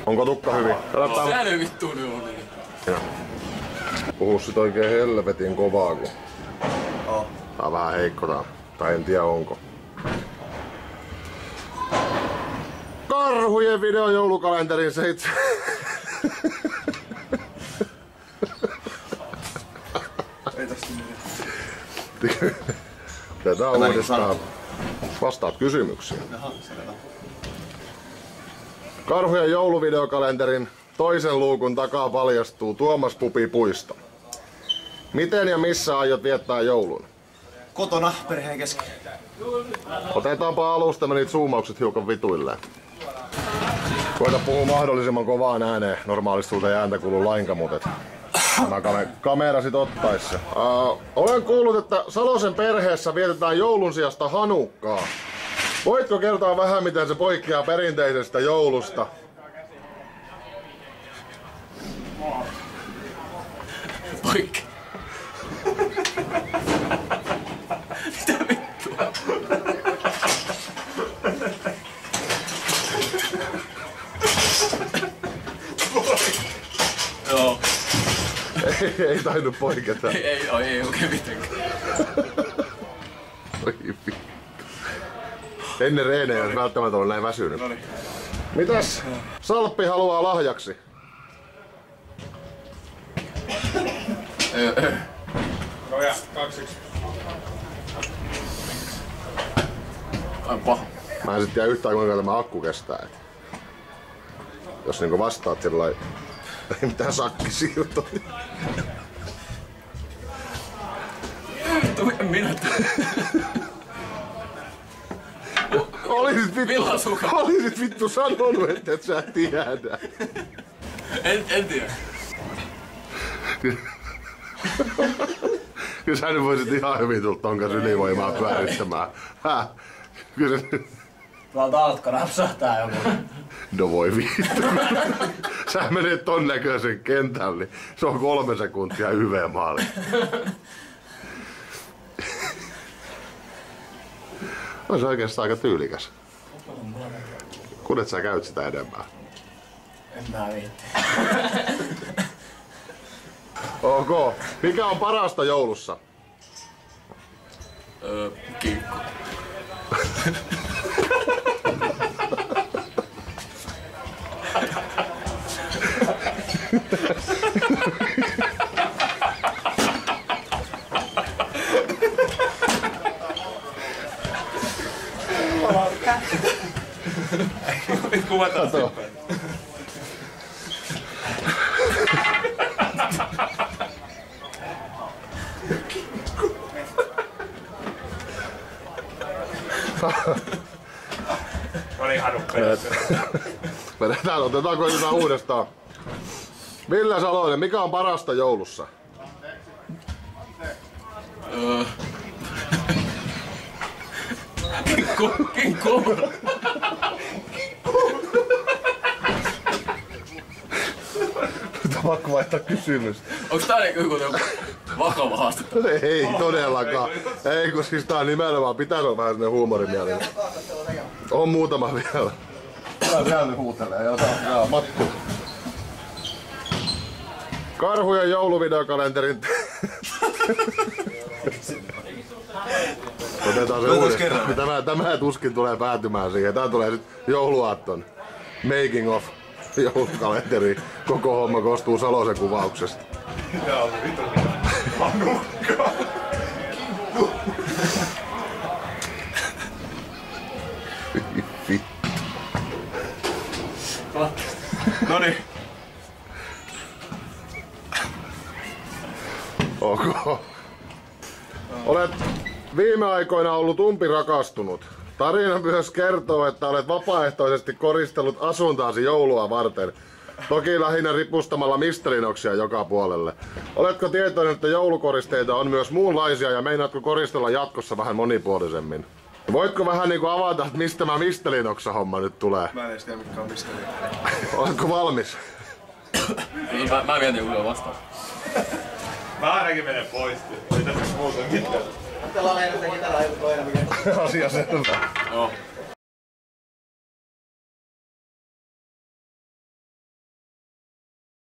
Onko tukka hyvin? Sehän ei vittu nyt on niin. Puhu sit oikein helvetin kovaa, kun tää on vähän heikko tai en tiedä onko. Karhujen videojoulukalenterin 7. Ei tästä mitään. Tätä uudestaan. Vastaat kysymyksiin. Karhujen jouluvideokalenterin toisen luukun takaa paljastuu Tuomas Pupi Puisto. Miten ja missä aiot viettää joulun? Kotona perheen kesken. Otetaanpa alusta niitä zoomaukset hiukan vituilleen. Koita puhua mahdollisimman kovaan ääneen. Normaalisti sulta ei ääntä kuulu lainkaan, mutta tämä kamera sit ottais se. Olen kuullut, että Salosen perheessä vietetään joulun sijasta Hanukkaa. Voitko kertoa vähän, miten se poikkeaa perinteisestä joulusta? Poikki. Mitä vittua? Joo. Ei tainnut poiketa. Ei oikein mitenkään. Ennen reenejä olisi välttämättä ollut näin väsynyt. Noniin. Mitäs Salppi haluaa lahjaksi? Noja, 2-1. Ai paha. Mä en sit tiedä yhtään kuinka tämä akku kestää. Et jos niinku vastaat sillai, ei mitään sakkisiirtoja. Vittu, minä Olisit vittu sanonut, että et sä tiedä. En tiedä. Kyllä sä nyt voisit ihan hyvin tulla ton kanssa ylivoimaa pyörittämään. Kyllä se... Tuolta altka napsahtaa joku. No voi vittu. Sä menet ton näköisen kentälle, niin se on 3 sekuntia YV-maali. On se oikeastaan aika tyylikäs. Kudet sä käyt sitä enemmän? En mä viitti. Ok. Mikä on parasta joulussa? Kinkku. Kuvataan Kato. Noniin, Hanukka. Koitetaan uudestaan. Ville Salonen, mikä on parasta joulussa? Kinkku. Nyt on pakko vaihtaa kysymystä. Onks tää joku vakava haaste? Ei todellakaan. Ei, kun siis tää on nimenomaan. Pitäis olla vähän semmonen huumorimielinen. On muutama vielä. Tää vielä nyt huutelee. Joo, Mattu. Karhujen jouluvideokalenterin. Otetaan se uudestaan. Tämä tuskin tulee päätymään siihen. Tää tulee nyt jouluaatton. Making of joulukalenteri. Koko homma koostuu Salosen kuvauksesta. Joo, vittu. Hanukka. Noniin. Ok. Olet viime aikoina ollut umpirakastunut. Tarina myös kertoo, että olet vapaaehtoisesti koristellut asuntaasi joulua varten. Toki lähinnä ripustamalla mistelinoksia joka puolelle. Oletko tietoinen, että joulukoristeita on myös muunlaisia ja meinaatko koristella jatkossa vähän monipuolisemmin? Voitko vähän niinku avata, että mistä tämä mistelinoksa-homma nyt tulee? Mä en edes tiedä mitkä on mistelin. Oletko valmis? Mä mietin joku vastaan. Mä ainakin menen pois. Ei tässä muuta mitään. Pelaa lehdessä kitaraa joku toinen mikä. Asia selvä. Joo.